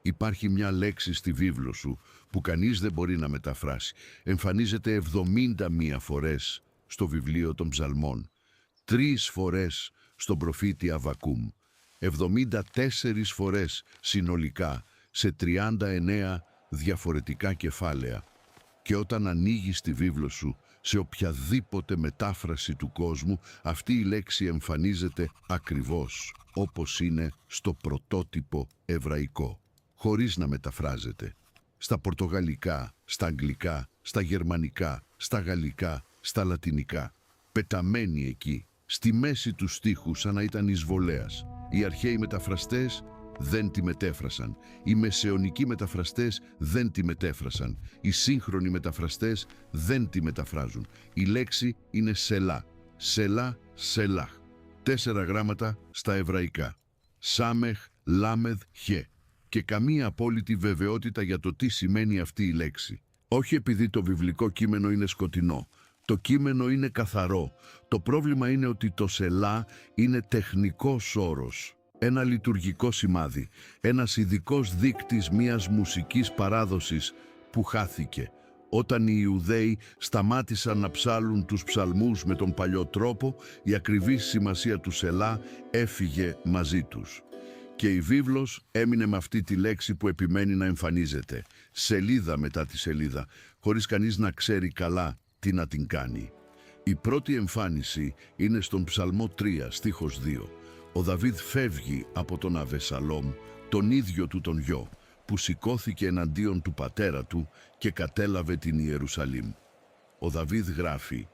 Υπάρχει μια λέξη στη βίβλο σου που κανείς δεν μπορεί να μεταφράσει. Εμφανίζεται 71 φορές στο βιβλίο των Ψαλμών, 3 φορές στον προφήτη Αββακούμ, 74 φορές συνολικά σε 39 διαφορετικά κεφάλαια. Και όταν ανοίγεις τη βίβλο σου, σε οποιαδήποτε μετάφραση του κόσμου, αυτή η λέξη εμφανίζεται ακριβώς όπως είναι στο πρωτότυπο εβραϊκό, χωρίς να μεταφράζεται. Στα πορτογαλικά, στα αγγλικά, στα γερμανικά, στα γαλλικά, στα λατινικά. Πεταμένη εκεί, στη μέση του στίχου σαν να ήταν εισβολέας. Οι αρχαίοι μεταφραστές δεν τη μετέφρασαν. Οι μεσαιωνικοί μεταφραστές δεν τη μετέφρασαν. Οι σύγχρονοι μεταφραστές δεν τη μεταφράζουν. Η λέξη είναι σελά. Σελά, σελάχ. 4 γράμματα στα εβραϊκά. Σάμεχ, λάμεδ, χε. Και καμία απόλυτη βεβαιότητα για το τι σημαίνει αυτή η λέξη. Όχι επειδή το βιβλικό κείμενο είναι σκοτεινό. Το κείμενο είναι καθαρό. Το πρόβλημα είναι ότι το σελά είναι τεχνικός όρος. Ένα λειτουργικό σημάδι, ένας ειδικός δείκτης μιας μουσικής παράδοσης που χάθηκε. Όταν οι Ιουδαίοι σταμάτησαν να ψάλουν τους ψαλμούς με τον παλιό τρόπο, η ακριβής σημασία του σελά έφυγε μαζί τους. Και η βίβλος έμεινε με αυτή τη λέξη που επιμένει να εμφανίζεται, σελίδα μετά τη σελίδα, χωρίς κανείς να ξέρει καλά τι να την κάνει. Η πρώτη εμφάνιση είναι στον Ψαλμό 3, στίχος 2. Ο Δαβίδ φεύγει από τον Αβεσαλόμ, τον ίδιο του τον γιο, που σηκώθηκε εναντίον του πατέρα του και κατέλαβε την Ιερουσαλήμ. Ο Δαβίδ γράφει: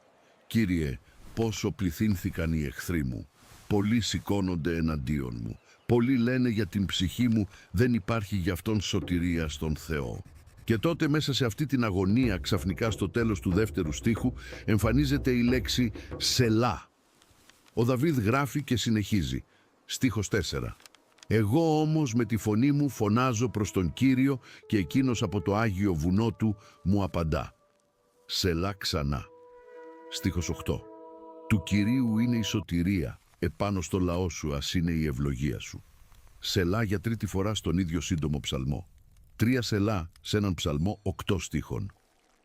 «Κύριε, πόσο πληθύνθηκαν οι εχθροί μου, πολλοί σηκώνονται εναντίον μου, πολλοί λένε για την ψυχή μου, δεν υπάρχει για αυτόν σωτηρία στον Θεό». Και τότε μέσα σε αυτή την αγωνία, ξαφνικά στο τέλος του δεύτερου στίχου, εμφανίζεται η λέξη «σελά». Ο Δαβίδ γράφει και συνεχίζει, στίχος 4. «Εγώ όμως με τη φωνή μου φωνάζω προς τον Κύριο και εκείνος από το Άγιο Βουνό του μου απαντά. Σελά ξανά». Στίχος 8. «Του Κυρίου είναι η σωτηρία, επάνω στο λαό σου ας είναι η ευλογία σου». Σελά για τρίτη φορά στον ίδιο σύντομο ψαλμό. 3 σελά σε έναν ψαλμό 8 στίχων.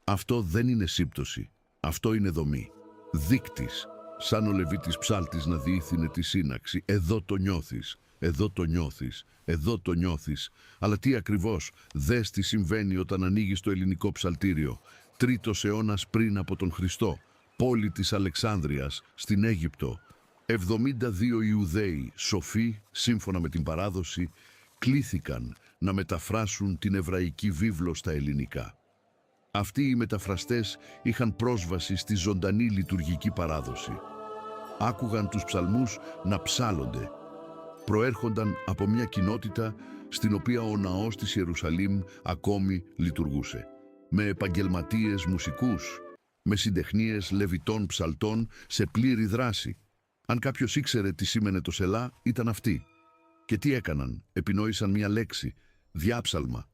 Αυτό δεν είναι σύμπτωση, αυτό είναι δομή. Δείκτης. Σαν ο Λεβίτης ψάλτης να διήθυνε τη σύναξη. Εδώ το νιώθεις, εδώ το νιώθεις, εδώ το νιώθεις. Αλλά τι ακριβώς, δες τι συμβαίνει όταν ανοίγεις το ελληνικό ψαλτήριο. 3ος αιώνας πριν από τον Χριστό, πόλη της Αλεξάνδρειας, στην Αίγυπτο. 72 Ιουδαίοι, σοφοί, σύμφωνα με την παράδοση, κλήθηκαν να μεταφράσουν την εβραϊκή βίβλο στα ελληνικά. Αυτοί οι μεταφραστές είχαν πρόσβαση στη ζωντανή λειτουργική παράδοση. Άκουγαν τους ψαλμούς να ψάλλονται. Προέρχονταν από μια κοινότητα στην οποία ο ναός της Ιερουσαλήμ ακόμη λειτουργούσε. Με επαγγελματίες μουσικούς, με συντεχνίες λεβιτών ψαλτών σε πλήρη δράση. Αν κάποιος ήξερε τι σήμαινε το σελά, ήταν αυτοί. Και τι έκαναν, επινόησαν μια λέξη, διάψαλμα.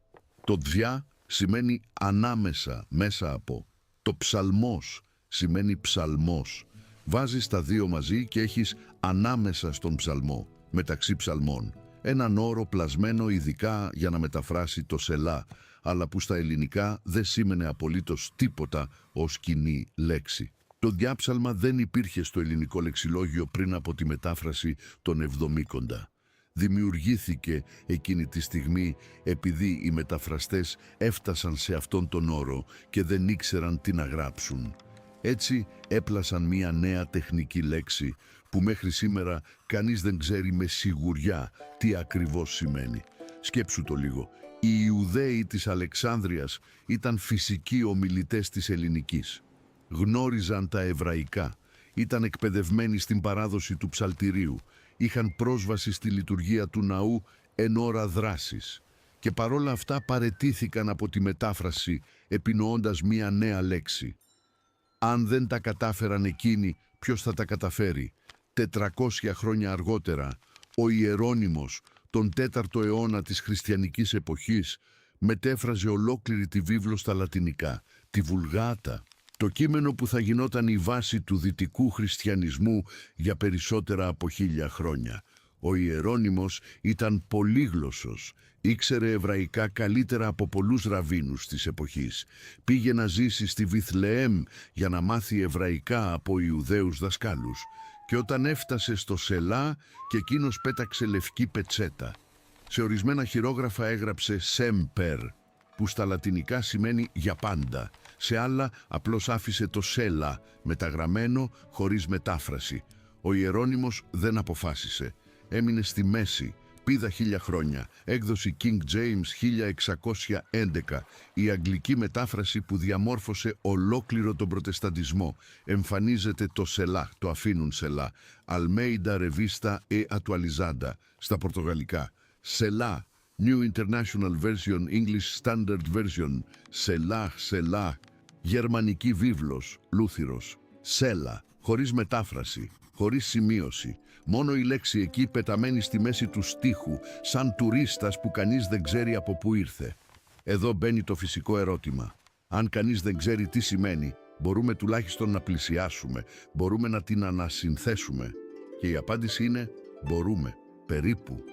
Το διά σημαίνει ανάμεσα, μέσα από. Το ψαλμός σημαίνει ψαλμός. Βάζεις τα δύο μαζί και έχεις ανάμεσα στον ψαλμό, μεταξύ ψαλμών. Έναν όρο πλασμένο ειδικά για να μεταφράσει το σελά, αλλά που στα ελληνικά δεν σήμαινε απολύτως τίποτα ως κοινή λέξη. Το διάψαλμα δεν υπήρχε στο ελληνικό λεξιλόγιο πριν από τη μετάφραση των Εβδομήκοντα. Δημιουργήθηκε εκείνη τη στιγμή επειδή οι μεταφραστές έφτασαν σε αυτόν τον όρο και δεν ήξεραν τι να γράψουν. Έτσι έπλασαν μία νέα τεχνική λέξη που μέχρι σήμερα κανείς δεν ξέρει με σιγουριά τι ακριβώς σημαίνει. Σκέψου το λίγο. Οι Ιουδαίοι της Αλεξάνδρειας ήταν φυσικοί ομιλητές της ελληνικής. Γνώριζαν τα εβραϊκά, ήταν εκπαιδευμένοι στην παράδοση του ψαλτηρίου, είχαν πρόσβαση στη λειτουργία του ναού εν ώρα δράσης και παρόλα αυτά παραιτήθηκαν από τη μετάφραση επινοώντας μία νέα λέξη. Αν δεν τα κατάφεραν εκείνοι, ποιος θα τα καταφέρει? 400 χρόνια αργότερα, ο Ιερώνυμος, τον 4ο αιώνα της χριστιανικής εποχής, μετέφραζε ολόκληρη τη βίβλο στα λατινικά, τη Βουλγάτα, το κείμενο που θα γινόταν η βάση του δυτικού χριστιανισμού για περισσότερα από 1000 χρόνια. Ο Ιερώνυμος ήταν πολύγλωσσος. Ήξερε εβραϊκά καλύτερα από πολλούς ραβίνους της εποχής. Πήγε να ζήσει στη Βιθλεέμ για να μάθει εβραϊκά από Ιουδαίους δασκάλους. Και όταν έφτασε στο Σελά, και εκείνος πέταξε λευκή πετσέτα. Σε ορισμένα χειρόγραφα έγραψε «Σέμπερ», που στα λατινικά σημαίνει «για πάντα». Σε άλλα απλώς άφησε το «Σέλα» μεταγραμμένο χωρίς μετάφραση. Ο Ιερώνυμος δεν αποφάσισε. Έμεινε στη μέση. Πίδα 1000 χρόνια. Έκδοση King James 1611. Η αγγλική μετάφραση που διαμόρφωσε ολόκληρο τον προτεσταντισμό. Εμφανίζεται το «Σελά», το αφήνουν «Σελά». Almeida Revista e Atualizada στα πορτογαλικά. «Σελά», New International Version, English Standard Version. «Σελά», «Σελά». Γερμανική βίβλος, Λούθυρος. «Σέλα», χωρίς μετάφραση, χωρίς σημείωση. Μόνο η λέξη εκεί πεταμένη στη μέση του στίχου, σαν τουρίστας που κανείς δεν ξέρει από πού ήρθε. Εδώ μπαίνει το φυσικό ερώτημα. Αν κανείς δεν ξέρει τι σημαίνει, μπορούμε τουλάχιστον να πλησιάσουμε, μπορούμε να την ανασυνθέσουμε. Και η απάντηση είναι μπορούμε, περίπου.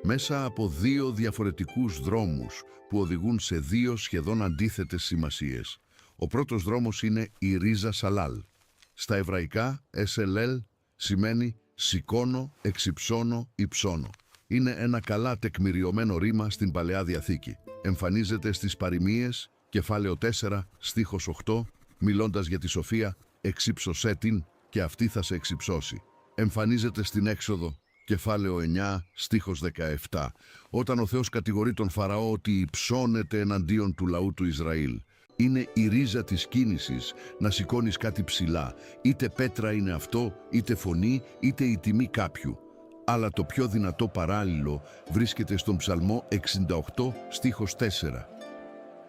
Μέσα από δύο διαφορετικούς δρόμους που οδηγούν σε δύο σχεδόν αντίθετες σημασίες. Ο πρώτος δρόμος είναι η ρίζα σαλάλ. Στα εβραϊκά, SLL σημαίνει σηκώνω, εξυψώνω, υψώνω. Είναι ένα καλά τεκμηριωμένο ρήμα στην Παλαιά Διαθήκη. Εμφανίζεται στις Παροιμίες, κεφάλαιο 4, στίχος 8, μιλώντας για τη σοφία, εξύψωσέ την και αυτή θα σε εξυψώσει. Εμφανίζεται στην Έξοδο, κεφάλαιο 9, στίχος 17, όταν ο Θεός κατηγορεί τον Φαραώ ότι υψώνεται εναντίον του λαού του Ισραήλ. Είναι η ρίζα της κίνησης να σηκώνεις κάτι ψηλά. Είτε πέτρα είναι αυτό, είτε φωνή, είτε η τιμή κάποιου. Αλλά το πιο δυνατό παράλληλο βρίσκεται στον Ψαλμό 68, στίχος 4.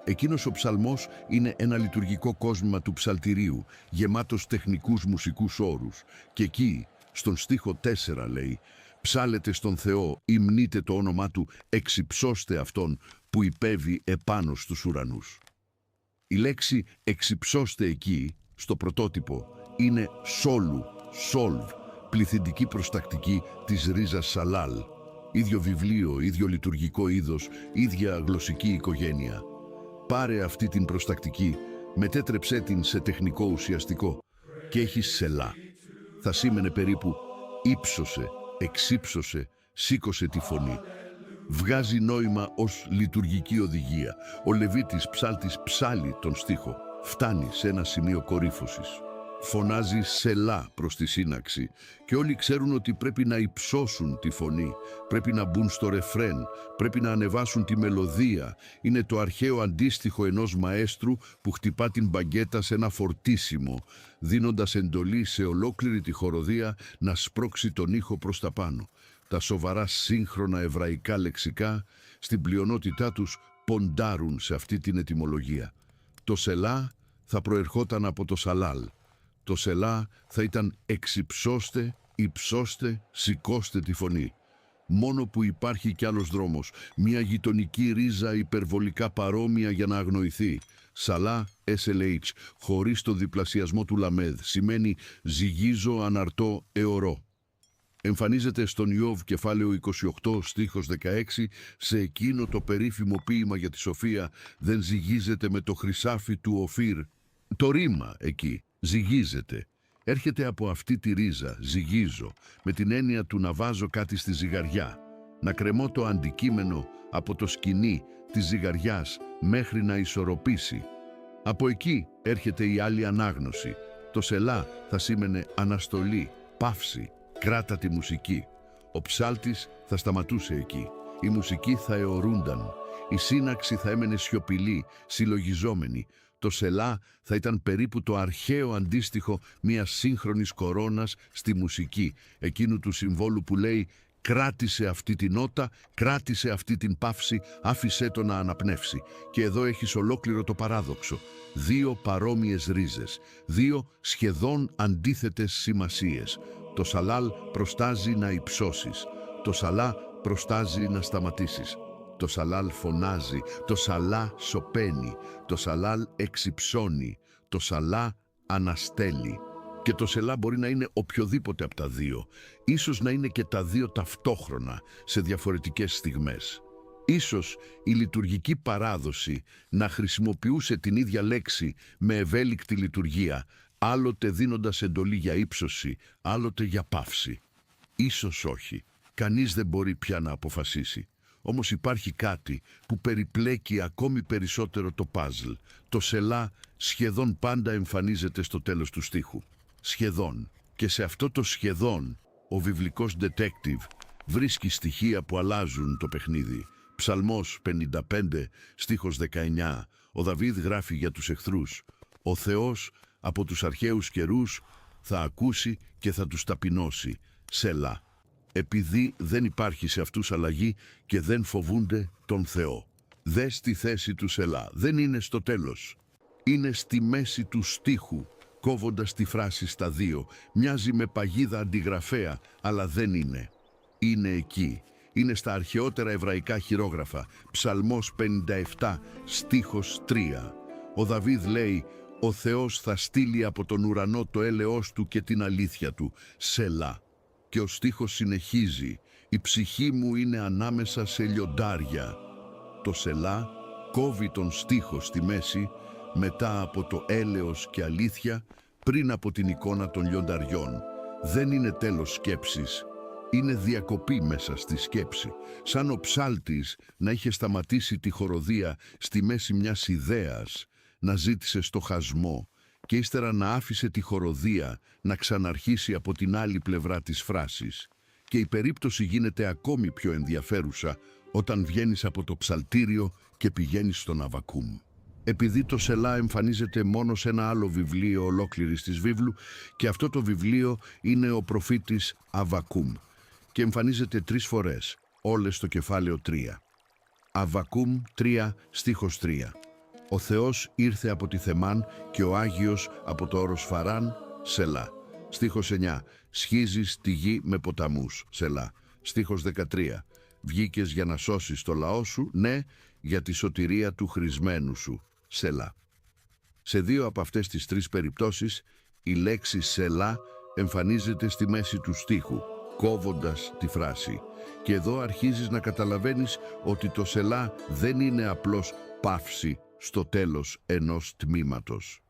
Εκείνος ο ψαλμός είναι ένα λειτουργικό κόσμημα του ψαλτηρίου, γεμάτος τεχνικούς μουσικούς όρους. Και εκεί, στον στίχο 4 λέει «Ψάλετε στον Θεό, υμνείτε το όνομά Του, εξυψώστε Αυτόν που υπέβει επάνω στους ουρανούς». Η λέξη «εξυψώστε» εκεί, στο πρωτότυπο, είναι «σόλου», «σόλβ», πληθυντική προστακτική της ρίζας σαλάλ. Ίδιο βιβλίο, ίδιο λειτουργικό είδος, ίδια γλωσσική οικογένεια. Πάρε αυτή την προστακτική, μετέτρεψέ την σε τεχνικό ουσιαστικό και έχεις σελά. Θα σήμαινε περίπου «ύψωσε», «εξύψωσε», «σήκωσε τη φωνή». Βγάζει νόημα ως λειτουργική οδηγία. Ο Λεβίτης ψάλτης ψάλει τον στίχο. Φτάνει σε ένα σημείο κορύφωσης. Φωνάζει σελά προς τη σύναξη και όλοι ξέρουν ότι πρέπει να υψώσουν τη φωνή. Πρέπει να μπουν στο ρεφρέν, πρέπει να ανεβάσουν τη μελωδία. Είναι το αρχαίο αντίστοιχο ενός μαέστρου που χτυπά την μπαγκέτα σε ένα φορτίσιμο, δίνοντας εντολή σε ολόκληρη τη χοροδία να σπρώξει τον ήχο προς τα πάνω. Τα σοβαρά σύγχρονα εβραϊκά λεξικά, στην πλειονότητά τους, ποντάρουν σε αυτή την ετυμολογία. Το σελά θα προερχόταν από το σαλάλ. Το σελά θα ήταν εξυψώστε, υψώστε, σηκώστε τη φωνή. Μόνο που υπάρχει κι άλλος δρόμος, μια γειτονική ρίζα υπερβολικά παρόμοια για να αγνοηθεί. Σαλά, SLH, χωρίς το διπλασιασμό του λαμέδ, σημαίνει ζυγίζω, αναρτώ, εωρώ. Εμφανίζεται στον Ιώβ κεφάλαιο 28 στίχος 16 σε εκείνο το περίφημο ποίημα για τη σοφία δεν ζυγίζεται με το χρυσάφι του Οφύρ. Το ρήμα εκεί, ζυγίζεται, έρχεται από αυτή τη ρίζα, ζυγίζω, με την έννοια του να βάζω κάτι στη ζυγαριά, να κρεμώ το αντικείμενο από το σκοινί της ζυγαριάς μέχρι να ισορροπήσει. Από εκεί έρχεται η άλλη ανάγνωση. Το σελά θα σήμαινε αναστολή, παύση. Κράτα τη μουσική. Ο ψάλτης θα σταματούσε εκεί. Η μουσική θα αιωρούνταν. Η σύναξη θα έμενε σιωπηλή, συλλογιζόμενη. Το σελά θα ήταν περίπου το αρχαίο αντίστοιχο μιας σύγχρονης κορώνας στη μουσική, εκείνου του συμβόλου που λέει «κράτησε αυτή την νότα, κράτησε αυτή την παύση, άφησέ το να αναπνεύσει». Και εδώ έχεις ολόκληρο το παράδοξο. Δύο παρόμοιες ρίζες, δύο σχεδόν αντίθετες σημασίες. Το σαλάλ προστάζει να υψώσεις, το σαλά προστάζει να σταματήσεις. Το σαλάλ φωνάζει, το σαλά σωπαίνει, το σαλάλ εξυψώνει, το σαλά αναστέλει. Και το σελά μπορεί να είναι οποιοδήποτε από τα δύο. Ίσως να είναι και τα δύο ταυτόχρονα, σε διαφορετικές στιγμές. Ίσως η λειτουργική παράδοση να χρησιμοποιούσε την ίδια λέξη με ευέλικτη λειτουργία, άλλοτε δίνοντας εντολή για ύψωση, άλλοτε για παύση. Ίσως όχι. Κανείς δεν μπορεί πια να αποφασίσει. Όμως υπάρχει κάτι που περιπλέκει ακόμη περισσότερο το παζλ. Το σελά σχεδόν πάντα εμφανίζεται στο τέλος του στίχου. Σχεδόν. Και σε αυτό το σχεδόν, ο βιβλικός detective βρίσκει στοιχεία που αλλάζουν το παιχνίδι. Ψαλμός 55, στίχος 19. Ο Δαβίδ γράφει για τους εχθρούς. Ο Θεός από τους αρχαίους καιρούς θα ακούσει και θα τους ταπεινώσει. Σελά. Επειδή δεν υπάρχει σε αυτούς αλλαγή και δεν φοβούνται τον Θεό. Δες τη θέση του σελά. Δεν είναι στο τέλος. Είναι στη μέση του στίχου, κόβοντας τη φράση στα δύο. Μοιάζει με παγίδα αντιγραφέα, αλλά δεν είναι. Είναι εκεί. Είναι στα αρχαιότερα εβραϊκά χειρόγραφα. Ψαλμός 57, στίχος 3. Ο Δαβίδ λέει: «Ο Θεός θα στείλει από τον ουρανό το έλεος του και την αλήθεια του. Σελά». Και ο στίχος συνεχίζει: «Η ψυχή μου είναι ανάμεσα σε λιοντάρια». Το σελά κόβει τον στίχο στη μέση, μετά από το έλεος και αλήθεια, πριν από την εικόνα των λιονταριών. Δεν είναι τέλος σκέψης. Είναι διακοπή μέσα στη σκέψη. Σαν ο ψάλτης να είχε σταματήσει τη χοροδία στη μέση μιας ιδέας, να ζήτησε στοχασμό και ύστερα να άφησε τη χοροδία να ξαναρχίσει από την άλλη πλευρά της φράσης. Και η περίπτωση γίνεται ακόμη πιο ενδιαφέρουσα όταν βγαίνεις από το ψαλτήριο και πηγαίνεις στον Αβακούμ. Επειδή το σελά εμφανίζεται μόνο σε ένα άλλο βιβλίο ολόκληρης της βίβλου και αυτό το βιβλίο είναι ο προφήτης Αβακούμ και εμφανίζεται 3 φορές, όλες στο κεφάλαιο 3. Αβακούμ 3, στίχος 3. Ο Θεός ήρθε από τη Θεμάν και ο Άγιος από το όρος Φαράν, σελά. Στίχος 9. Σχίζεις τη γη με ποταμούς, σελά. Στίχος 13. Βγήκες για να σώσεις το λαό σου, ναι, για τη σωτηρία του χρησμένου σου, σελά. Σε 2 από αυτές τις 3 περιπτώσεις, η λέξη σελά εμφανίζεται στη μέση του στίχου, κόβοντας τη φράση. Και εδώ αρχίζεις να καταλαβαίνεις ότι το σελά δεν είναι απλώς παύση στο τέλος ενός τμήματος.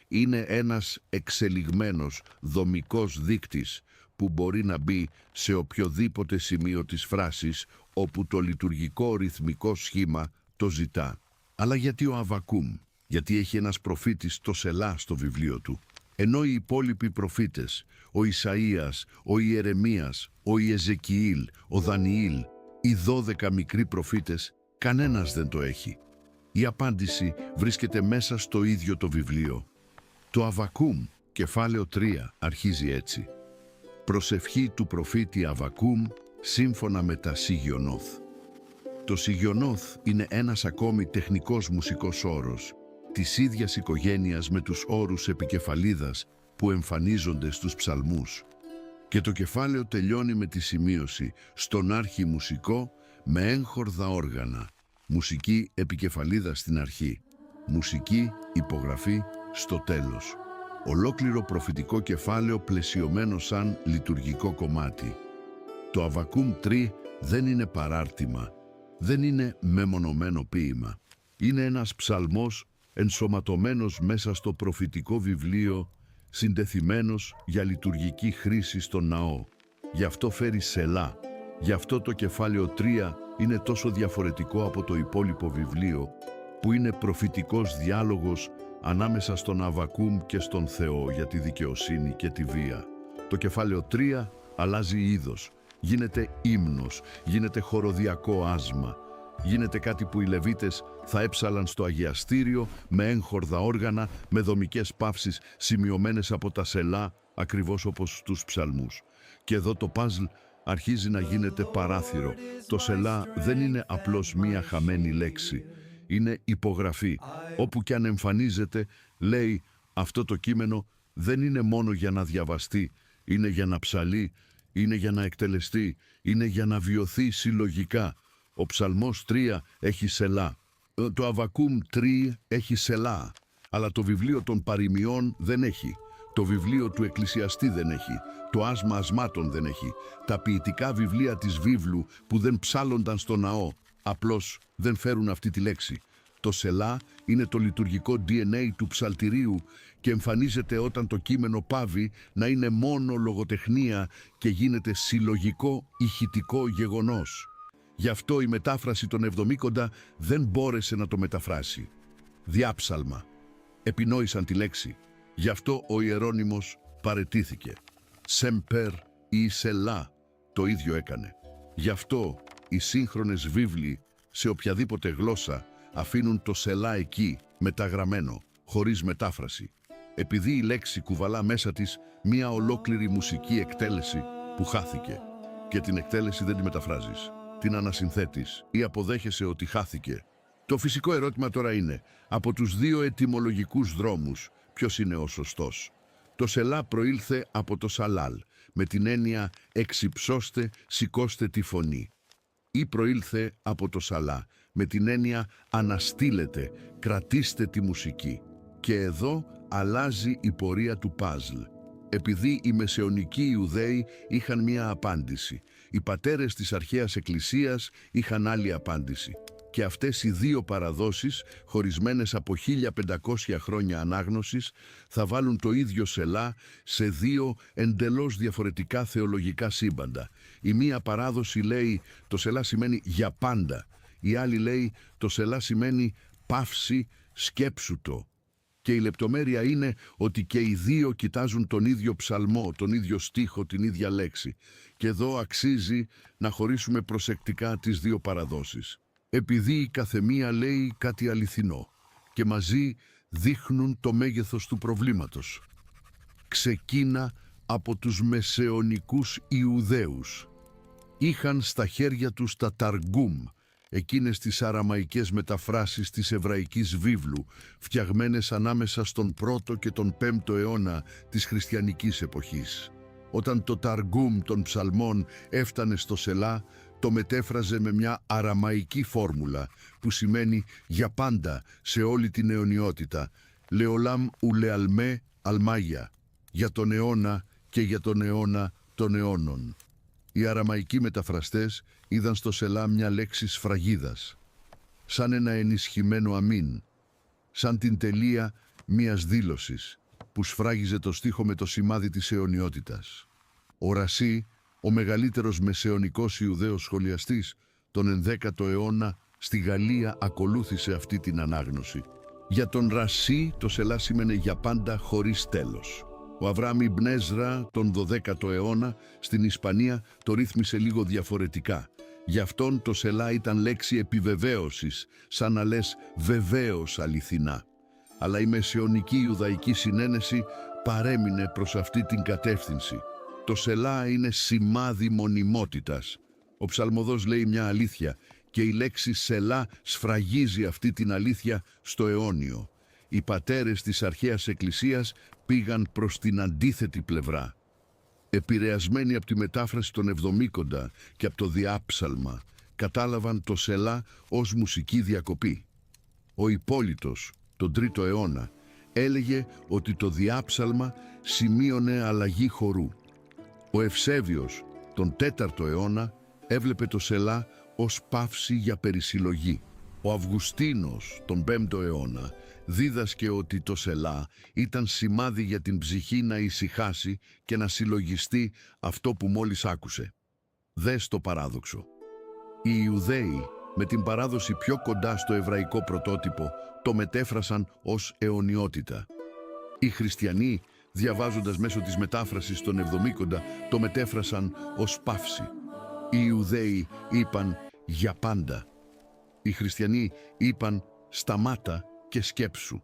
Είναι ένας εξελιγμένος δομικός δείκτης που μπορεί να μπει σε οποιοδήποτε σημείο της φράσης όπου το λειτουργικό ρυθμικό σχήμα το ζητά. Αλλά γιατί ο Αβακούμ? Γιατί έχει ένας προφήτης το σελά στο βιβλίο του. Ενώ οι υπόλοιποι προφήτες, ο Ισαΐας, ο Ιερεμίας, ο Ιεζεκιήλ, ο Δανιήλ, οι 12 μικροί προφήτες, κανένας δεν το έχει. Η απάντηση βρίσκεται μέσα στο ίδιο το βιβλίο. Το Αβακούμ, κεφάλαιο 3, αρχίζει έτσι. Προσευχή του προφήτη Αβακούμ σύμφωνα με τα Σιγιονόθ. Το Σιγιονόθ είναι ένας ακόμη τεχνικός μουσικός όρος, της ίδιας οικογένειας με τους όρους επικεφαλίδας που εμφανίζονται στους ψαλμούς. Και το κεφάλαιο τελειώνει με τη σημείωση «στον άρχη μουσικό με έγχορδα όργανα». Μουσική επικεφαλίδα στην αρχή, μουσική υπογραφή στο τέλος. Ολόκληρο προφητικό κεφάλαιο πλαισιωμένο σαν λειτουργικό κομμάτι. Το Αβακούμ 3 δεν είναι παράρτημα, δεν είναι μεμονωμένο ποίημα. Είναι ένας ψαλμός ενσωματωμένος μέσα στο προφητικό βιβλίο, συντεθειμένος για λειτουργική χρήση στον ναό. Γι' αυτό φέρει σελά. Γι' αυτό το κεφάλαιο 3 είναι τόσο διαφορετικό από το υπόλοιπο βιβλίο, που είναι προφητικός διάλογος ανάμεσα στον Αβακούμ και στον Θεό για τη δικαιοσύνη και τη βία. Το κεφάλαιο 3 αλλάζει είδος, γίνεται ύμνος, γίνεται χοροδιακό άσμα, γίνεται κάτι που οι Λεβίτες θα έψαλαν στο αγιαστήριο με έγχορδα όργανα, με δομικές παύσεις σημειωμένες από τα σελά, ακριβώς όπως στους ψαλμούς. Και εδώ το παζλ αρχίζει να γίνεται παράθυρο. Το σελά δεν είναι απλώς μία χαμένη λέξη. Είναι υπογραφή. Όπου κι αν εμφανίζεται, λέει αυτό το κείμενο δεν είναι μόνο για να διαβαστεί, είναι για να ψαλεί, είναι για να εκτελεστεί, είναι για να βιωθεί συλλογικά. Ο Ψαλμός 3 έχει σελά. Το Αβακούμ 3 έχει σελά. Αλλά το βιβλίο των παροιμιών δεν έχει. Το βιβλίο του εκκλησιαστή δεν έχει, το άσμα ασμάτων δεν έχει, τα ποιητικά βιβλία της βίβλου που δεν ψάλλονταν στο ναό, απλώς δεν φέρουν αυτή τη λέξη. Το σελά είναι το λειτουργικό DNA του ψαλτηρίου και εμφανίζεται όταν το κείμενο πάβει να είναι μόνο λογοτεχνία και γίνεται συλλογικό ηχητικό γεγονός. Γι' αυτό η μετάφραση των Εβδομήκοντα δεν μπόρεσε να το μεταφράσει. Διάψαλμα. Επινόησαν τη λέξη. Γι' αυτό ο Ιερώνυμος παραιτήθηκε. Σέμπερ ή σελά το ίδιο έκανε. Γι' αυτό οι σύγχρονες βίβλοι σε οποιαδήποτε γλώσσα αφήνουν το σελά εκεί, μεταγραμμένο, χωρίς μετάφραση. Επειδή η λέξη κουβαλά μέσα της μία ολόκληρη μουσική εκτέλεση που χάθηκε και την εκτέλεση δεν τη μεταφράζεις, την ανασυνθέτεις ή αποδέχεσαι ότι χάθηκε. Το φυσικό ερώτημα τώρα είναι, από τους δύο ετυμολογικούς δρόμους, ποιος είναι ο σωστός? Το σελά προήλθε από το σαλάλ, με την έννοια «εξυψώστε, σηκώστε τη φωνή». Ή προήλθε από το σαλά, με την έννοια «αναστήλετε, κρατήστε τη μουσική». Και εδώ αλλάζει η πορεία του παζλ. Επειδή οι μεσαιωνικοί Ιουδαίοι είχαν μία απάντηση, οι πατέρες της αρχαίας εκκλησίας είχαν άλλη απάντηση. Και αυτές οι δύο παραδόσεις, χωρισμένες από 1500 χρόνια ανάγνωσης, θα βάλουν το ίδιο σελά σε δύο εντελώς διαφορετικά θεολογικά σύμπαντα. Η μία παράδοση λέει το σελά σημαίνει για πάντα, η άλλη λέει το σελά σημαίνει παύση, σκέψου το. Και η λεπτομέρεια είναι ότι και οι δύο κοιτάζουν τον ίδιο ψαλμό, τον ίδιο στίχο, την ίδια λέξη. Και εδώ αξίζει να χωρίσουμε προσεκτικά τις δύο παραδόσεις. Επειδή η καθεμία λέει κάτι αληθινό και μαζί δείχνουν το μέγεθος του προβλήματος. Ξεκίνα από τους μεσαιωνικούς Ιουδαίους. Είχαν στα χέρια τους τα Ταργούμ, εκείνες τις αραμαϊκές μεταφράσεις της εβραϊκής βίβλου, φτιαγμένες ανάμεσα στον 1ο και τον 5ο αιώνα της χριστιανικής εποχής. Όταν το Ταργούμ των ψαλμών έφτανε στο σελά, το μετέφραζε με μια αραμαϊκή φόρμουλα που σημαίνει για πάντα σε όλη την αιωνιότητα, «Λεολάμ ουλεαλμέ αλμάγια», για τον αιώνα και για τον αιώνα των αιώνων. Οι αραμαϊκοί μεταφραστές είδαν στο σελά μια λέξη σφραγίδας, σαν ένα ενισχυμένο αμήν, σαν την τελεία μιας δήλωσης που σφράγιζε το στίχο με το σημάδι της αιωνιότητας. Ο Ρασί, ο μεγαλύτερος μεσαιωνικός Ιουδαίος σχολιαστής, τον 11ο αιώνα στη Γαλλία ακολούθησε αυτή την ανάγνωση. Για τον Ρασί το σελά σήμαινε για πάντα χωρίς τέλος. Ο Αβραάμ Ιμπν Έζρα τον 12ο αιώνα στην Ισπανία το ρύθμισε λίγο διαφορετικά. Γι' αυτόν το σελά ήταν λέξη επιβεβαίωσης, σαν να λες βεβαίως αληθινά. Αλλά η μεσαιωνική Ιουδαϊκή συνένεση παρέμεινε προς αυτή την κατεύθυνση. Το σελά είναι σημάδι μονιμότητας. Ο ψαλμοδός λέει μια αλήθεια και η λέξη σελά σφραγίζει αυτή την αλήθεια στο αιώνιο. Οι πατέρες της αρχαίας εκκλησίας πήγαν προς την αντίθετη πλευρά. Επηρεασμένοι από τη μετάφραση των Εβδομήκοντα και από το διάψαλμα, κατάλαβαν το σελά ως μουσική διακοπή. Ο Υπόλυτος, τον 3ο αιώνα, έλεγε ότι το διάψαλμα σημείωνε αλλαγή χορού. Ο Ευσέβιος, τον 4ο αιώνα, έβλεπε το σελά ως παύση για περισυλλογή. Ο Αυγουστίνος, τον 5ο αιώνα, δίδασκε ότι το σελά ήταν σημάδι για την ψυχή να ησυχάσει και να συλλογιστεί αυτό που μόλις άκουσε. Δες το παράδοξο. Οι Ιουδαίοι, με την παράδοση πιο κοντά στο εβραϊκό πρωτότυπο, το μετέφρασαν ως αιωνιότητα. Οι χριστιανοί, διαβάζοντας μέσω της μετάφρασης των Εβδομήκοντα, το μετέφρασαν ως παύση. Οι Ιουδαίοι είπαν για πάντα. Οι χριστιανοί είπαν σταμάτα και σκέψου.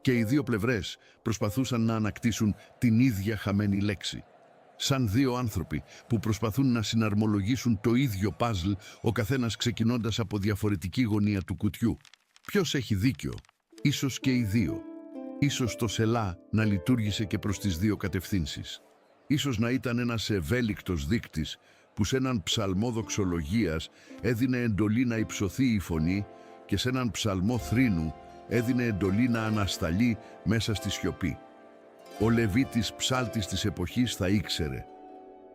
Και οι δύο πλευρές προσπαθούσαν να ανακτήσουν την ίδια χαμένη λέξη. Σαν δύο άνθρωποι που προσπαθούν να συναρμολογήσουν το ίδιο παζλ, ο καθένας ξεκινώντας από διαφορετική γωνία του κουτιού. Ποιος έχει δίκιο? Ίσως και οι δύο. Ίσως το σελά να λειτουργήσε και προς τις δύο κατευθύνσεις. Ίσως να ήταν ένας ευέλικτος δείκτης που σε έναν ψαλμό δοξολογίας έδινε εντολή να υψωθεί η φωνή και σε έναν ψαλμό θρήνου έδινε εντολή να ανασταλεί μέσα στη σιωπή. Ο Λεβίτης ψάλτης της εποχής θα ήξερε.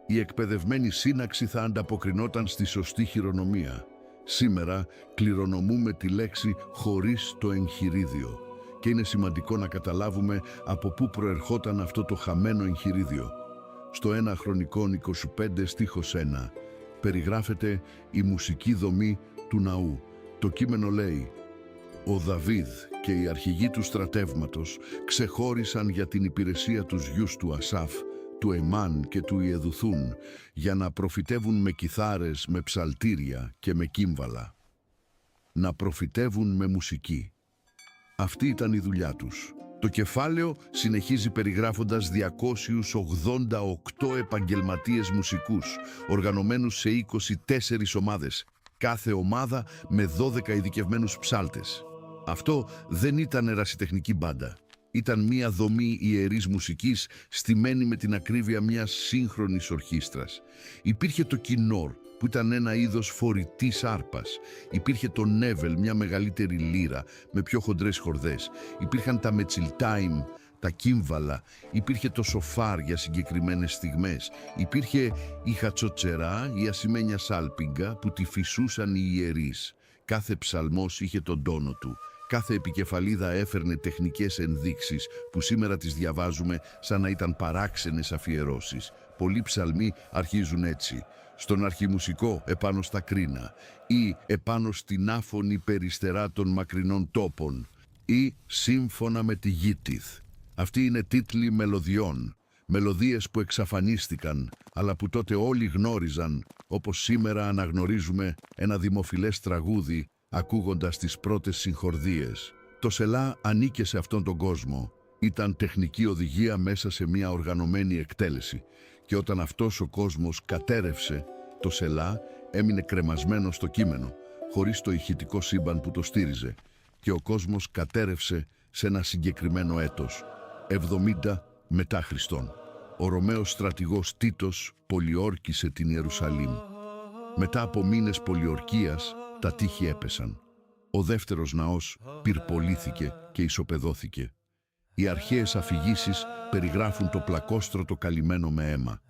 Η εκπαιδευμένη σύναξη θα ανταποκρινόταν στη σωστή χειρονομία. Σήμερα κληρονομούμε τη λέξη χωρίς το εγχειρίδιο και είναι σημαντικό να καταλάβουμε από πού προερχόταν αυτό το χαμένο εγχειρίδιο. Στο 1 Χρονικών 25 στίχος 1 περιγράφεται η μουσική δομή του ναού. Το κείμενο λέει: «Ο Δαβίδ και οι αρχηγοί του στρατεύματος ξεχώρισαν για την υπηρεσία τους γιους του Ασάφ, του Εμάν και του Ιεδουθούν, για να προφητεύουν με κιθάρες, με ψαλτήρια και με κύμβαλα. Να προφητεύουν με μουσική. Αυτή ήταν η δουλειά τους». Το κεφάλαιο συνεχίζει περιγράφοντας 288 επαγγελματίες μουσικούς, οργανωμένους σε 24 ομάδες, κάθε ομάδα με 12 ειδικευμένους ψάλτες. Αυτό δεν ήταν ερασιτεχνική μπάντα. Ήταν μια δομή ιερής μουσικής στημένη με την ακρίβεια μιας σύγχρονης ορχήστρας. Υπήρχε το κινόρ, που ήταν ένα είδος φορητής άρπας. Υπήρχε το νέβελ, μια μεγαλύτερη λύρα με πιο χοντρές χορδές. Υπήρχαν τα μετσιλτάιμ, τα κύμβαλα. Υπήρχε το σοφάρ για συγκεκριμένες στιγμές. Υπήρχε η χατσοτσερά, η ασημένια σάλπιγγα που τη φυσούσαν οι ιερείς. Κάθε ψαλμός είχε τον τόνο του. Κάθε επικεφαλίδα έφερνε τεχνικές ενδείξεις που σήμερα τις διαβάζουμε σαν να ήταν παράξενες αφιερώσεις. Πολλοί ψαλμοί αρχίζουν έτσι: στον αρχιμουσικό επάνω στα κρίνα, ή επάνω στην άφωνη περιστερά των μακρινών τόπων, ή σύμφωνα με τη Γίτιθ. Αυτοί είναι τίτλοι μελωδιών, μελωδίες που εξαφανίστηκαν, αλλά που τότε όλοι γνώριζαν, όπως σήμερα αναγνωρίζουμε ένα δημοφιλές τραγούδι ακούγοντας τις πρώτες συγχορδίες. Το Σελά ανήκε σε αυτόν τον κόσμο. Ήταν τεχνική οδηγία μέσα σε μια οργανωμένη εκτέλεση. Και όταν αυτός ο κόσμος κατέρευσε, το Σελά έμεινε κρεμασμένο στο κείμενο, χωρίς το ηχητικό σύμπαν που το στήριζε. Και ο κόσμος κατέρευσε σε ένα συγκεκριμένο έτος, 70 μετά Χριστόν. Ο Ρωμαίος στρατηγός Τίτος πολιόρκησε την Ιερουσαλήμ. Μετά από μήνες πολιορκίας, τα τείχη έπεσαν. Ο δεύτερος ναός πυρπολήθηκε και ισοπεδώθηκε. Οι αρχαίες αφηγήσεις περιγράφουν το πλακόστρωτο καλυμμένο με αίμα.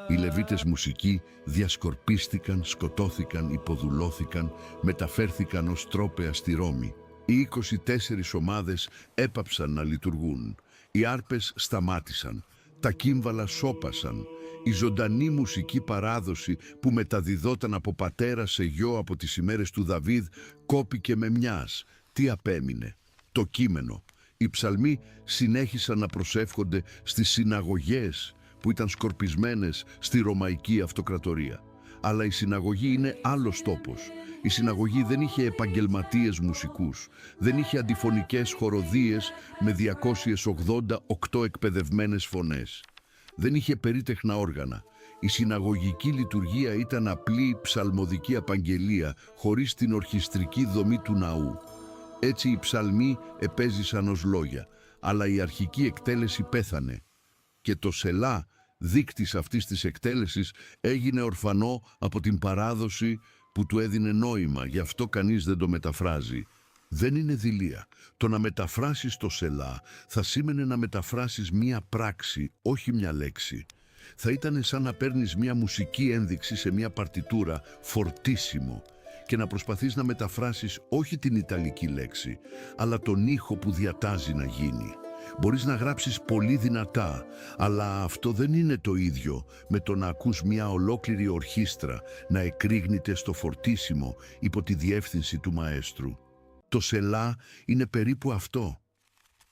Οι Λεβίτες μουσικοί διασκορπίστηκαν, σκοτώθηκαν, υποδουλώθηκαν, μεταφέρθηκαν ως τρόπαια στη Ρώμη. Οι 24 ομάδες έπαψαν να λειτουργούν. Οι άρπες σταμάτησαν. Τα κύμβαλα σώπασαν. Η ζωντανή μουσική παράδοση που μεταδιδόταν από πατέρα σε γιο από τις ημέρες του Δαβίδ κόπηκε με μιας. Τι απέμεινε? Το κείμενο. Οι ψαλμοί συνέχισαν να προσεύχονται στις συναγωγές που ήταν σκορπισμένες στη Ρωμαϊκή Αυτοκρατορία. Αλλά η συναγωγή είναι άλλος τόπος. Η συναγωγή δεν είχε επαγγελματίες μουσικούς, δεν είχε αντιφωνικές χοροδίες με 288 εκπαιδευμένες φωνές. Δεν είχε περίτεχνα όργανα. Η συναγωγική λειτουργία ήταν απλή ψαλμοδική απαγγελία χωρίς την ορχιστρική δομή του ναού. Έτσι οι ψαλμοί επέζησαν ως λόγια, αλλά η αρχική εκτέλεση πέθανε. Και το Σελά, δείκτης αυτής της εκτέλεσης, έγινε ορφανό από την παράδοση που του έδινε νόημα, γι' αυτό κανείς δεν το μεταφράζει. Δεν είναι δειλία. Το να μεταφράσεις το Σελά θα σήμαινε να μεταφράσεις μία πράξη, όχι μια λέξη. Θα ήταν σαν να παίρνεις μία μουσική ένδειξη σε μία παρτιτούρα, φορτίσιμο, και να προσπαθείς να μεταφράσεις όχι την ιταλική λέξη, αλλά τον ήχο που διατάζει να γίνει. Μπορείς να γράψεις πολύ δυνατά, αλλά αυτό δεν είναι το ίδιο με το να ακούς μια ολόκληρη ορχήστρα να εκρήγνεται στο φορτίσιμο υπό τη διεύθυνση του μαέστρου. Το Σελά είναι περίπου αυτό.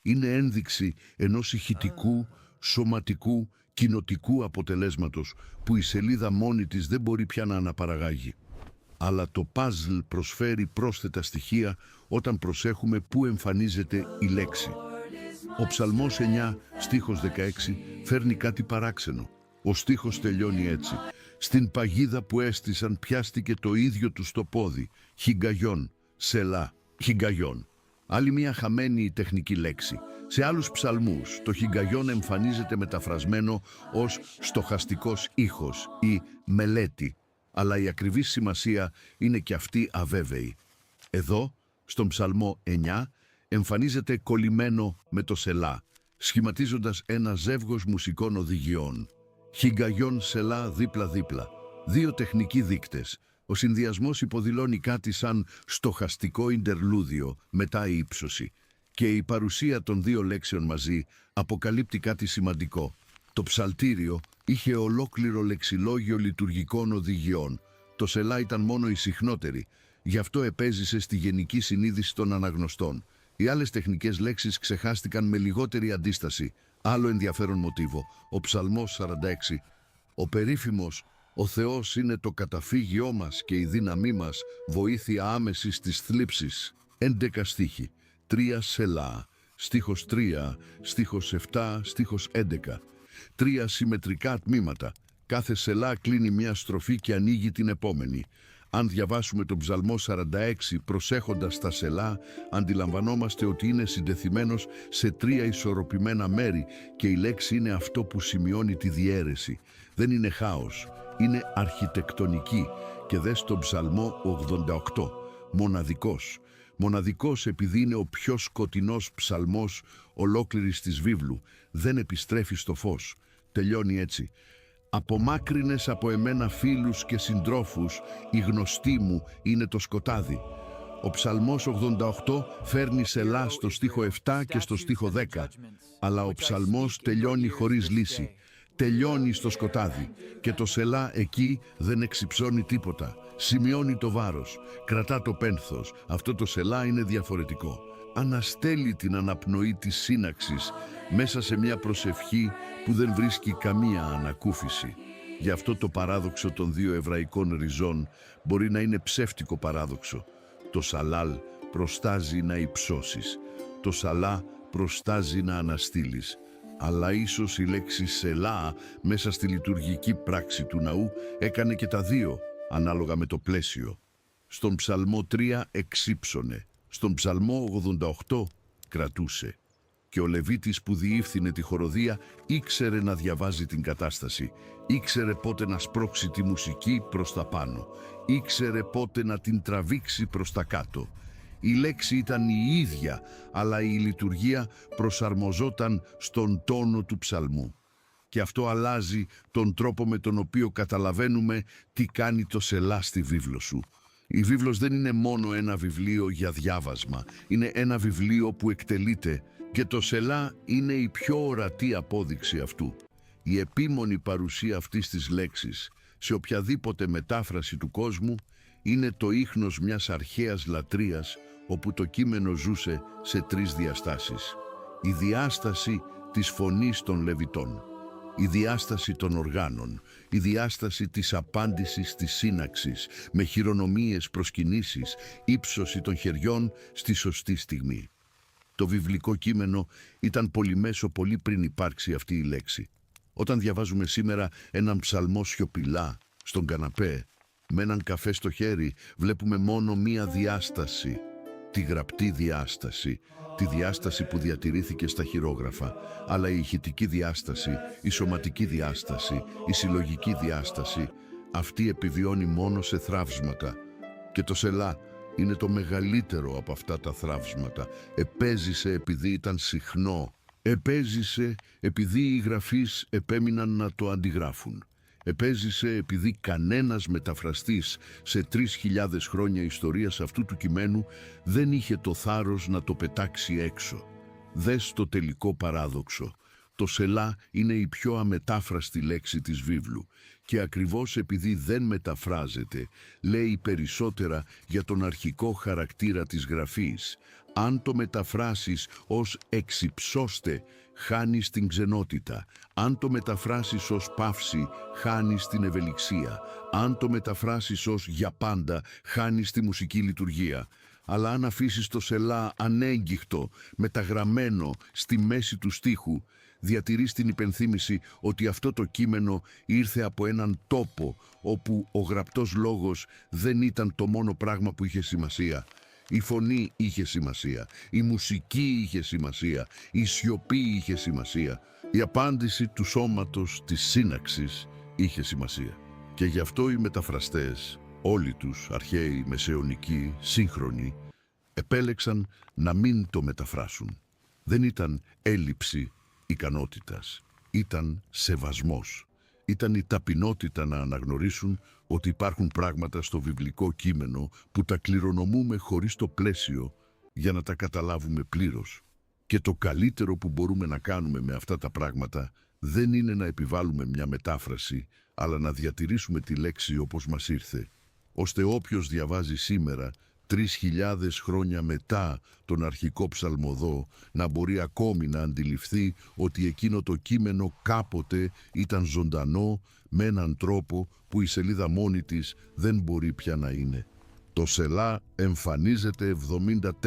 Είναι ένδειξη ενός ηχητικού, σωματικού, κοινοτικού αποτελέσματος που η σελίδα μόνη της δεν μπορεί πια να αναπαραγάγει. Αλλά το παζλ προσφέρει πρόσθετα στοιχεία όταν προσέχουμε πού εμφανίζεται η λέξη. Ο Ψαλμός 9, στίχος 16, φέρνει κάτι παράξενο. Ο στίχος τελειώνει έτσι: «Στην παγίδα που έστησαν πιάστηκε το ίδιο του στο πόδι, χιγκαγιόν, Σελά, χιγκαγιόν». Άλλη μια χαμένη τεχνική λέξη. Σε άλλους ψαλμούς, το χιγκαγιόν εμφανίζεται μεταφρασμένο ως στοχαστικός ήχος ή μελέτη, αλλά η ακριβής σημασία είναι και αυτή αβέβαιη. Εδώ, στον Ψαλμό 9, εμφανίζεται κολλημένο με το Σελά. σχηματίζοντας ένα ζεύγος μουσικών οδηγιών. Χιγκαγιόν σελά δίπλα-δίπλα. Δύο τεχνικοί δείκτες. Ο συνδυασμός υποδηλώνει κάτι σαν στοχαστικό ιντερλούδιο μετά η ύψωση. Και η παρουσία των δύο λέξεων μαζί αποκαλύπτει κάτι σημαντικό. Το ψαλτήριο είχε ολόκληρο λεξιλόγιο λειτουργικών οδηγιών. Το σελά ήταν μόνο η συχνότερη. Γι' αυτό επέζησε στη γενική συνείδηση των αναγνωστών. Οι άλλες τεχνικές λέξεις ξεχάστηκαν με λιγότερη αντίσταση. Άλλο ενδιαφέρον μοτίβο, ο Ψαλμός 46. Ο περίφημος «Ο Θεός είναι το καταφύγιό μας και η δύναμή μας, βοήθεια άμεση στις θλίψεις». 11 στίχοι, 3 σελά, στίχος 3, στίχος 7, στίχος 11. 3 συμμετρικά τμήματα. Κάθε σελά κλείνει μια στροφή και ανοίγει την επόμενη. Αν διαβάσουμε τον Ψαλμό 46 προσέχοντας τα σελά, αντιλαμβανόμαστε ότι είναι συντεθειμένος σε 3 ισορροπημένα μέρη και η λέξη είναι αυτό που σημειώνει τη διαίρεση. Δεν είναι χάος, είναι αρχιτεκτονική. Και δες τον Ψαλμό 88, μοναδικός. Μοναδικός επειδή είναι ο πιο σκοτεινός ψαλμός ολόκληρης της βίβλου. Δεν επιστρέφει στο φως. Τελειώνει έτσι. «Απομάκρυνες από εμένα φίλους και συντρόφους, η γνωστή μου είναι το σκοτάδι». Ο Ψαλμός 88 φέρνει σελά στο στίχο 7 και στο στίχο 10, αλλά ο Ψαλμός τελειώνει χωρίς λύση. Τελειώνει στο σκοτάδι και το σελά εκεί δεν εξυψώνει τίποτα. Σημειώνει το βάρος, κρατά το πένθος. Αυτό το σελά είναι διαφορετικό. Αναστέλει την αναπνοή της σύναξης μέσα σε μια προσευχή που δεν βρίσκει καμία ανακούφιση. Γι' αυτό το παράδοξο των δύο εβραϊκών ριζών μπορεί να είναι ψεύτικο παράδοξο. Το σαλάλ προστάζει να υψώσεις, το σαλά προστάζει να αναστείλεις. Αλλά ίσως η λέξη σελά μέσα στη λειτουργική πράξη του ναού έκανε και τα δύο, ανάλογα με το πλαίσιο. Στον Ψαλμό 3 εξύψωνε, στον Ψαλμό 88 κρατούσε. Και ο Λεβίτης που διεύθυνε τη χοροδία ήξερε να διαβάζει την κατάσταση, ήξερε πότε να σπρώξει τη μουσική προς τα πάνω, ήξερε πότε να την τραβήξει προς τα κάτω. Η λέξη ήταν η ίδια, αλλά η λειτουργία προσαρμοζόταν στον τόνο του ψαλμού. Και αυτό αλλάζει τον τρόπο με τον οποίο καταλαβαίνουμε τι κάνει το σελά στη βίβλο σου. Η βίβλος δεν είναι μόνο ένα βιβλίο για διάβασμα, είναι ένα βιβλίο που εκτελείται και το σελά είναι η πιο ορατή απόδειξη αυτού. Η επίμονη παρουσία αυτής της λέξης σε οποιαδήποτε μετάφραση του κόσμου είναι το ίχνος μιας αρχαίας λατρείας όπου το κείμενο ζούσε σε 3 διαστάσεις. Η διάσταση της φωνής των Λεβιτών, η διάσταση των οργάνων, η διάσταση της απάντησης της σύναξης με χειρονομίες προσκυνήσεις, ύψωση των χεριών στη σωστή στιγμή. Το βιβλικό κείμενο ήταν πολυμέσο πολύ πριν υπάρξει αυτή η λέξη. Όταν διαβάζουμε σήμερα έναν ψαλμό σιωπηλά, στον καναπέ, με έναν καφέ στο χέρι, βλέπουμε μόνο μία διάσταση, τη γραπτή διάσταση, τη διάσταση που διατηρήθηκε στα χειρόγραφα, αλλά η ηχητική διάσταση, η σωματική διάσταση, η συλλογική διάσταση, αυτή επιβιώνει μόνο σε θραύσματα. Και το σελά είναι το μεγαλύτερο από αυτά τα θραύσματα. Επέζησε επειδή ήταν συχνό. Επέζησε επειδή οι γραφείς επέμειναν να το αντιγράφουν. Επέζησε επειδή κανένας μεταφραστής σε 3.000 χρόνια ιστορίας αυτού του κειμένου δεν είχε το θάρρος να το πετάξει έξω. Δες το τελικό παράδοξο. Το σελά είναι η πιο αμετάφραστη λέξη της βίβλου και ακριβώς επειδή δεν μεταφράζεται, λέει περισσότερα για τον αρχικό χαρακτήρα της γραφής. Αν το μεταφράσεις ως «εξυψώστε», χάνεις την ξενότητα. Αν το μεταφράσεις ως «παύση», χάνεις την ευελιξία. Αν το μεταφράσεις ως «για πάντα», χάνεις τη μουσική λειτουργία. Αλλά αν αφήσεις το σελά ανέγγιχτο, μεταγραμμένο στη μέση του στίχου, διατηρείς την υπενθύμηση ότι αυτό το κείμενο ήρθε από έναν τόπο όπου ο γραπτός λόγος δεν ήταν το μόνο πράγμα που είχε σημασία. Η φωνή είχε σημασία, η μουσική είχε σημασία, η σιωπή είχε σημασία, η απάντηση του σώματος της σύναξης είχε σημασία. Και γι' αυτό οι μεταφραστές, όλοι τους, αρχαίοι, μεσαιωνικοί, σύγχρονοι, επέλεξαν να μην το μεταφράσουν. Δεν ήταν έλλειψη ικανότητας. Ήταν σεβασμός. Ήταν η ταπεινότητα να αναγνωρίσουν ότι υπάρχουν πράγματα στο βιβλικό κείμενο που τα κληρονομούμε χωρίς το πλαίσιο για να τα καταλάβουμε πλήρως. Και το καλύτερο που μπορούμε να κάνουμε με αυτά τα πράγματα δεν είναι να επιβάλλουμε μια μετάφραση, αλλά να διατηρήσουμε τη λέξη όπως μας ήρθε, ώστε όποιος διαβάζει σήμερα, 3.000 χρόνια μετά τον αρχικό ψαλμοδό, να μπορεί ακόμη να αντιληφθεί ότι εκείνο το κείμενο κάποτε ήταν ζωντανό με έναν τρόπο που η σελίδα μόνη της δεν μπορεί πια να είναι. Το Σελά εμφανίζεται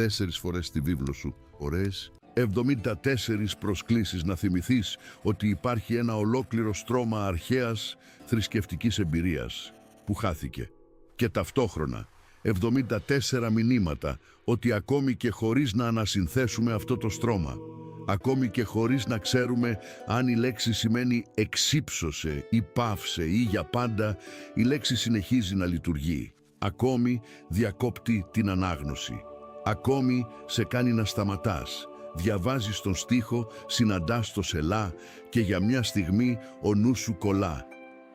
74 φορές στη βίβλο σου. Ωραίες. 74 προσκλήσεις να θυμηθείς ότι υπάρχει ένα ολόκληρο στρώμα αρχαίας θρησκευτικής εμπειρίας που χάθηκε. Και ταυτόχρονα 74 μηνύματα ότι ακόμη και χωρίς να ανασυνθέσουμε αυτό το στρώμα, ακόμη και χωρίς να ξέρουμε αν η λέξη σημαίνει εξύψωσε ή πάυσε ή για πάντα, η λέξη συνεχίζει να λειτουργεί. Ακόμη διακόπτει την ανάγνωση. Ακόμη σε κάνει να σταματάς. Διαβάζεις τον στίχο, συναντάς το Σελά και για μια στιγμή ο νους σου κολλά.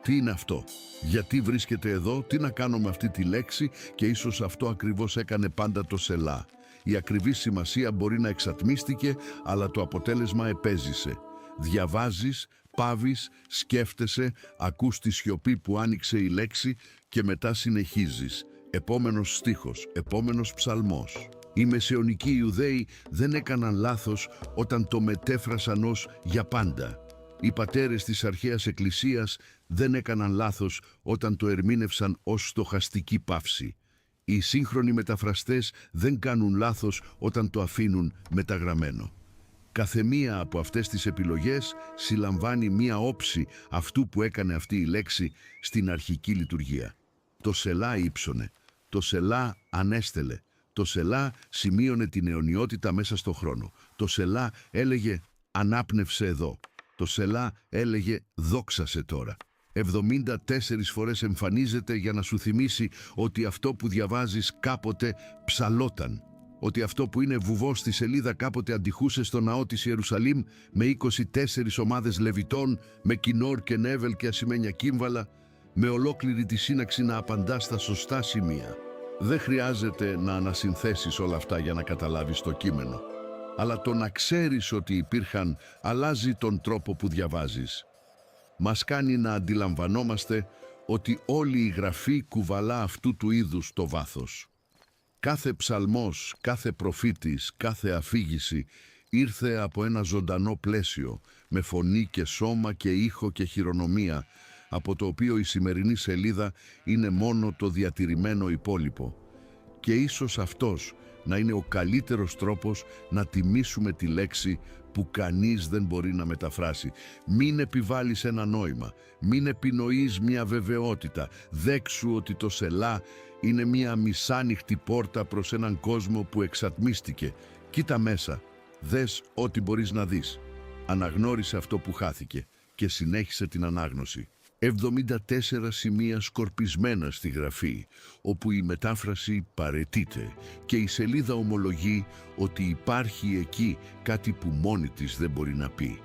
Τι είναι αυτό? Γιατί βρίσκεται εδώ? Τι να κάνω με αυτή τη λέξη? Και ίσως αυτό ακριβώς έκανε πάντα το Σελά. Η ακριβή σημασία μπορεί να εξατμίστηκε, αλλά το αποτέλεσμα επέζησε. Διαβάζεις, πάβεις, σκέφτεσαι, ακούς τη σιωπή που άνοιξε η λέξη και μετά συνεχίζεις. Επόμενος στίχος, επόμενος ψαλμός. Οι μεσαιωνικοί Ιουδαίοι δεν έκαναν λάθος όταν το μετέφρασαν ως «για πάντα». Οι πατέρες της αρχαίας Εκκλησίας δεν έκαναν λάθος όταν το ερμήνευσαν ως στοχαστική παύση. Οι σύγχρονοι μεταφραστές δεν κάνουν λάθος όταν το αφήνουν μεταγραμμένο. Καθεμία από αυτές τις επιλογές συλλαμβάνει μία όψη αυτού που έκανε αυτή η λέξη στην αρχική λειτουργία. Το Σελά ύψωνε, το Σελά ανέστελε, το Σελά σημείωνε την αιωνιότητα μέσα στο χρόνο. Το Σελά έλεγε «ανάπνευσε εδώ». Το Σελά έλεγε «δόξασε τώρα». 74 φορές εμφανίζεται για να σου θυμίσει ότι αυτό που διαβάζεις κάποτε ψαλόταν. Ότι αυτό που είναι βουβό στη σελίδα κάποτε αντιχούσε στο ναό της Ιερουσαλήμ με 24 ομάδες Λεβιτών, με Κινόρ και Νέβελ και ασημένια κύμβαλα, με ολόκληρη τη σύναξη να απαντά στα σωστά σημεία. Δεν χρειάζεται να ανασυνθέσεις όλα αυτά για να καταλάβεις το κείμενο. Αλλά το να ξέρεις ότι υπήρχαν αλλάζει τον τρόπο που διαβάζεις. Μας κάνει να αντιλαμβανόμαστε ότι όλη η Γραφή κουβαλά αυτού του είδους το βάθος. Κάθε ψαλμός, κάθε προφήτης, κάθε αφήγηση ήρθε από ένα ζωντανό πλαίσιο, με φωνή και σώμα και ήχο και χειρονομία, από το οποίο η σημερινή σελίδα είναι μόνο το διατηρημένο υπόλοιπο. Και ίσως αυτός να είναι ο καλύτερος τρόπος να τιμήσουμε τη λέξη που κανείς δεν μπορεί να μεταφράσει. Μην επιβάλλεις ένα νόημα, μην επινοείς μια βεβαιότητα. Δέξου ότι το Σελά είναι μια μισάνοιχτη πόρτα προς έναν κόσμο που εξατμίστηκε. Κοίτα μέσα, δες ό,τι μπορείς να δεις. Αναγνώρισε αυτό που χάθηκε και συνέχισε την ανάγνωση. 74 σημεία σκορπισμένα στη Γραφή, όπου η μετάφραση παραιτείται και η σελίδα ομολογεί ότι υπάρχει εκεί κάτι που μόνη της δεν μπορεί να πει.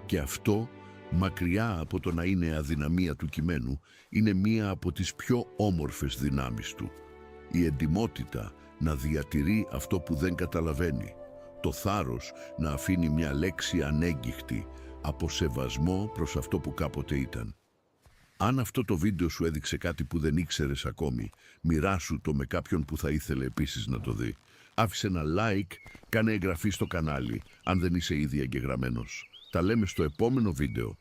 Και αυτό, μακριά από το να είναι αδυναμία του κειμένου, είναι μία από τις πιο όμορφες δυνάμεις του. Η εντιμότητα να διατηρεί αυτό που δεν καταλαβαίνει. Το θάρρος να αφήνει μια λέξη ανέγκυχτη από σεβασμό προς αυτό που κάποτε ήταν. Αν αυτό το βίντεο σου έδειξε κάτι που δεν ήξερες ακόμη, μοιράσου το με κάποιον που θα ήθελε επίσης να το δει. Άφησε ένα like, κάνε εγγραφή στο κανάλι, αν δεν είσαι ήδη εγγεγραμμένος. Τα λέμε στο επόμενο βίντεο.